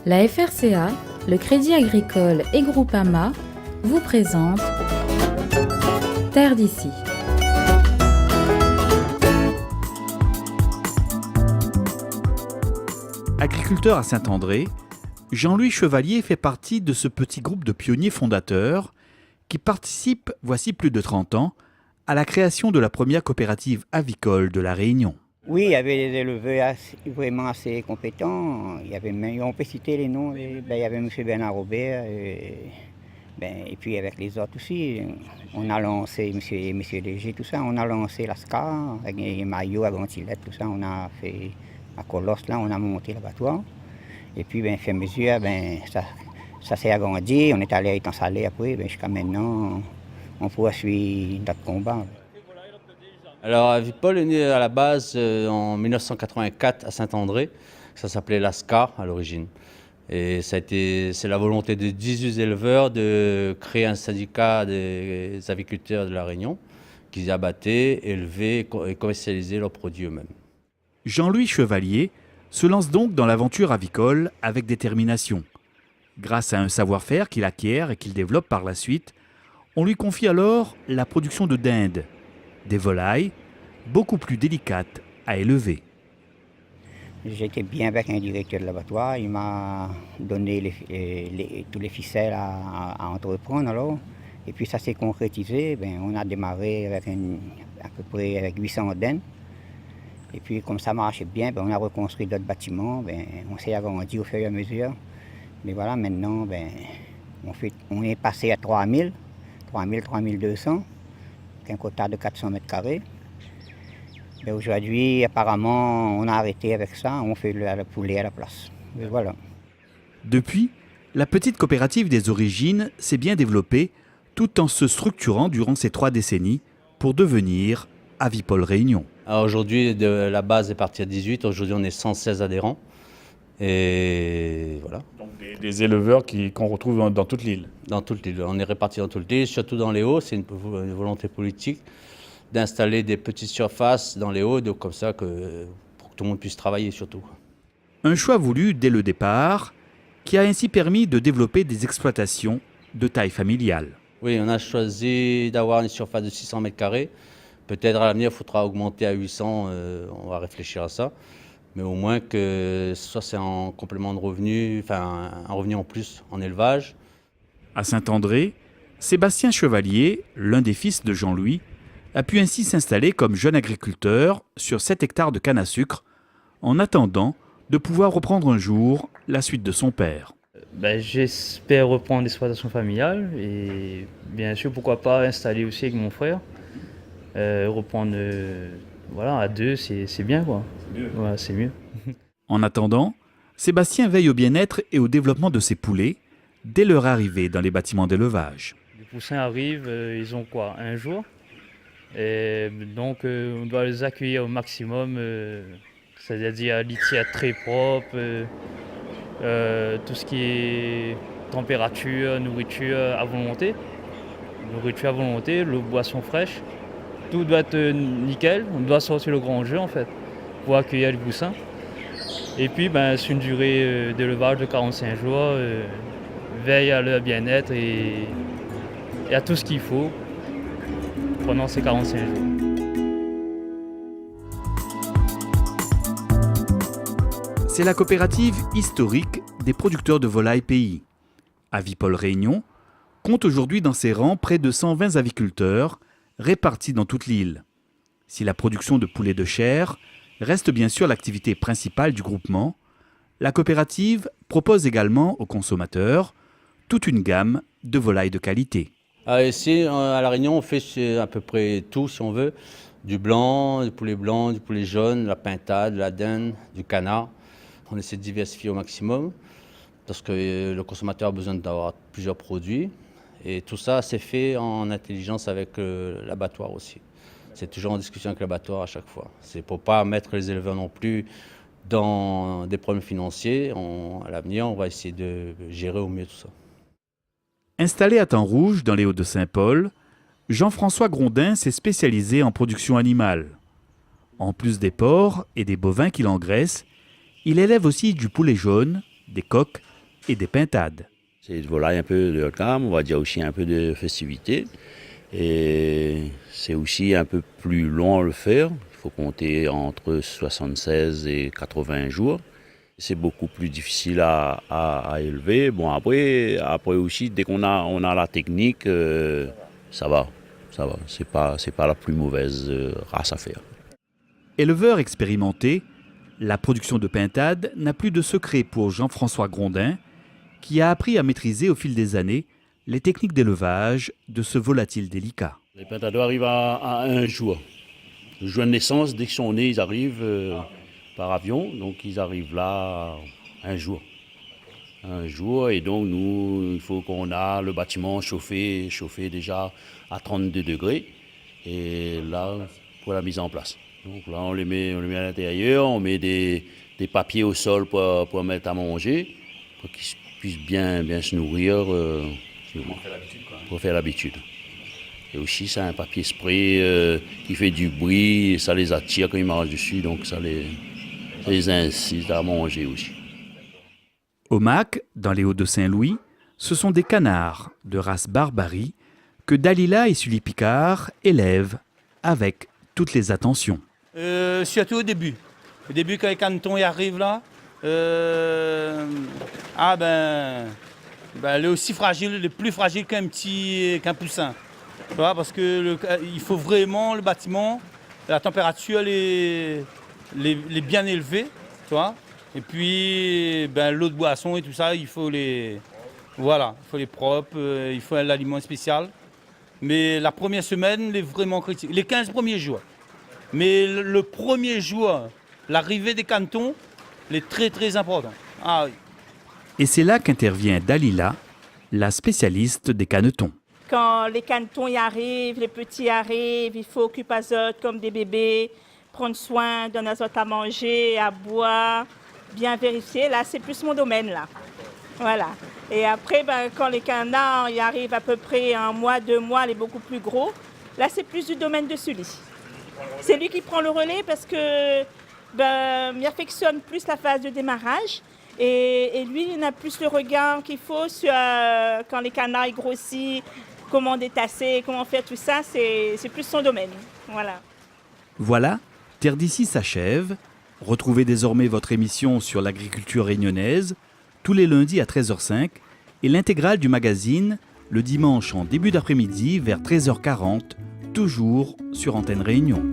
La FRCA, le Crédit Agricole et Groupama vous présentent Terre d'ici. Agriculteur à Saint-André, Jean-Louis Chevalier fait partie de ce petit groupe de pionniers fondateurs qui participe, voici plus de 30 ans, à la création de la première coopérative avicole de La Réunion. Oui, il y avait des éleveurs vraiment assez compétents. On peut citer les noms. Il y avait M. Bernard Robert. Et puis avec les autres aussi. On a lancé M. Léger, tout ça. On a lancé la SCAR, avec les maillots à Grantilette, tout ça. On a fait à Colosse, là, on a monté l'abattoir. Et puis, fait mesure, ça s'est agrandi. On est allé à Étang-Salé après. Jusqu'à maintenant, on poursuit notre combat. Alors, Avipol est né à la base en 1984 à Saint-André. Ça s'appelait l'ASCAR à l'origine. Et c'est la volonté de 18 éleveurs de créer un syndicat des aviculteurs de La Réunion qui abattaient, élevaient et commercialisaient leurs produits eux-mêmes. Jean-Louis Chevalier se lance donc dans l'aventure avicole avec détermination. Grâce à un savoir-faire qu'il acquiert et qu'il développe par la suite, on lui confie alors la production de dinde, des volailles, beaucoup plus délicates à élever. J'étais bien avec un directeur de l'abattoir, il m'a donné tous les ficelles à entreprendre alors. Et puis ça s'est concrétisé, on a démarré avec à peu près avec 800 dendes. Et puis comme ça marchait bien, on a reconstruit d'autres bâtiments, on s'est agrandi au fur et à mesure. Mais voilà, maintenant, on est passé à 3000, 3200. Un quota de 400 mètres carrés. Aujourd'hui, apparemment, on a arrêté avec ça, on fait le poulet à la place. Et voilà. Depuis, la petite coopérative des origines s'est bien développée tout en se structurant durant ces 3 décennies pour devenir Avipol Réunion. Aujourd'hui, la base est partie à 18, aujourd'hui on est 116 adhérents. Et voilà. Donc des éleveurs qu'on retrouve dans toute l'île. Dans toute l'île. On est répartis dans toute l'île, surtout dans les hauts. C'est une volonté politique d'installer des petites surfaces dans les hauts, comme ça pour que tout le monde puisse travailler surtout. Un choix voulu dès le départ, qui a ainsi permis de développer des exploitations de taille familiale. Oui, on a choisi d'avoir une surface de 600 mètres carrés. Peut-être à l'avenir, il faudra augmenter à 800, on va réfléchir à ça. Mais au moins que soit c'est en complément de revenu, enfin un revenu en plus en élevage. À Saint-André, Sébastien Chevalier, l'un des fils de Jean-Louis, a pu ainsi s'installer comme jeune agriculteur sur 7 hectares de canne à sucre, en attendant de pouvoir reprendre un jour la suite de son père. J'espère reprendre l'exploitation familiale et bien sûr pourquoi pas installer aussi avec mon frère, reprendre. Voilà, à 2, c'est bien quoi. Ouais, c'est mieux. En attendant, Sébastien veille au bien-être et au développement de ses poulets dès leur arrivée dans les bâtiments d'élevage. Les poussins arrivent, ils ont quoi, un jour. Et donc on doit les accueillir au maximum, c'est-à-dire litière très propre, tout ce qui est température, nourriture à volonté. Nourriture à volonté, l'eau, boisson fraîche. Tout doit être nickel, on doit sortir le grand jeu en fait pour accueillir les poussins. Et puis c'est une durée d'élevage de 45 jours, veille à leur bien-être et à tout ce qu'il faut pendant ces 45 jours. C'est la coopérative historique des producteurs de volailles pays. Avipol Réunion compte aujourd'hui dans ses rangs près de 120 aviculteurs répartis dans toute l'île. Si la production de poulets de chair reste bien sûr l'activité principale du groupement, la coopérative propose également aux consommateurs toute une gamme de volailles de qualité. Ici, à La Réunion, on fait à peu près tout, si on veut. Du blanc, du poulet jaune, la pintade, la dinde, du canard. On essaie de diversifier au maximum parce que le consommateur a besoin d'avoir plusieurs produits. Et tout ça, c'est fait en intelligence avec l'abattoir aussi. C'est toujours en discussion avec l'abattoir à chaque fois. C'est pour ne pas mettre les éleveurs non plus dans des problèmes financiers. À l'avenir, on va essayer de gérer au mieux tout ça. Installé à Temps-Rouge, dans les Hauts-de-Saint-Paul, Jean-François Grondin s'est spécialisé en production animale. En plus des porcs et des bovins qu'il engraisse, il élève aussi du poulet jaune, des coqs et des pintades. C'est de volaille un peu de gamme, on va dire aussi un peu de festivité. Et c'est aussi un peu plus long à le faire. Il faut compter entre 76 et 80 jours. C'est beaucoup plus difficile à élever. Bon, après aussi, dès qu'on a la technique, ça va. C'est pas la plus mauvaise race à faire. Éleveur expérimenté, la production de pintades n'a plus de secret pour Jean-François Grondin, qui a appris à maîtriser au fil des années les techniques d'élevage de ce volatile délicat. Les pintades arrivent à un jour. Le jour de naissance, dès qu'ils sont nés, ils arrivent par avion, donc ils arrivent là un jour. Un jour, et donc nous, il faut qu'on a le bâtiment chauffé déjà à 32 degrés, et là, pour la mise en place. Donc là, on les met à l'intérieur, on met des papiers au sol pour mettre à manger, pour qu'ils puissent bien se nourrir, pour faire l'habitude. Et aussi, c'est un papier spray qui fait du bruit, et ça les attire quand ils marchent dessus, donc ça les incite à manger aussi. Au Mac, dans les Hauts-de-Saint-Louis, ce sont des canards de race Barbarie que Dalila et Sully Picard élèvent avec toutes les attentions. Surtout au début. Au début, quand les canetons y arrivent là, elle est aussi fragile, elle est plus fragile qu'un poussin. Tu vois, parce que il faut vraiment le bâtiment, la température elle est bien élevée, tu vois. Et puis l'eau de boisson et tout ça, il faut les propres, il faut un aliment spécial. Mais la première semaine, elle est vraiment critique. Les 15 premiers jours. Mais le premier jour, l'arrivée des canetons, elle est très très important. Ah oui. Et c'est là qu'intervient Dalila, la spécialiste des canetons. Quand les canetons y arrivent, les petits arrivent, il faut occuper azote comme des bébés, prendre soin, donner azote à manger, à boire, bien vérifier. Là, c'est plus mon domaine, là. Voilà. Et après, quand les canards y arrivent à peu près 1 mois, 2 mois, elle est beaucoup plus gros. Là, c'est plus du domaine de Sully. C'est lui qui prend le relais parce que il affectionne plus la phase de démarrage. Et lui, il a plus le regard qu'il faut sur quand les canards grossissent, comment détasser, comment faire tout ça. C'est plus son domaine. Voilà, Terre d'ici s'achève. Retrouvez désormais votre émission sur l'agriculture réunionnaise tous les lundis à 13h05 et l'intégrale du magazine le dimanche en début d'après-midi vers 13h40, toujours sur Antenne Réunion.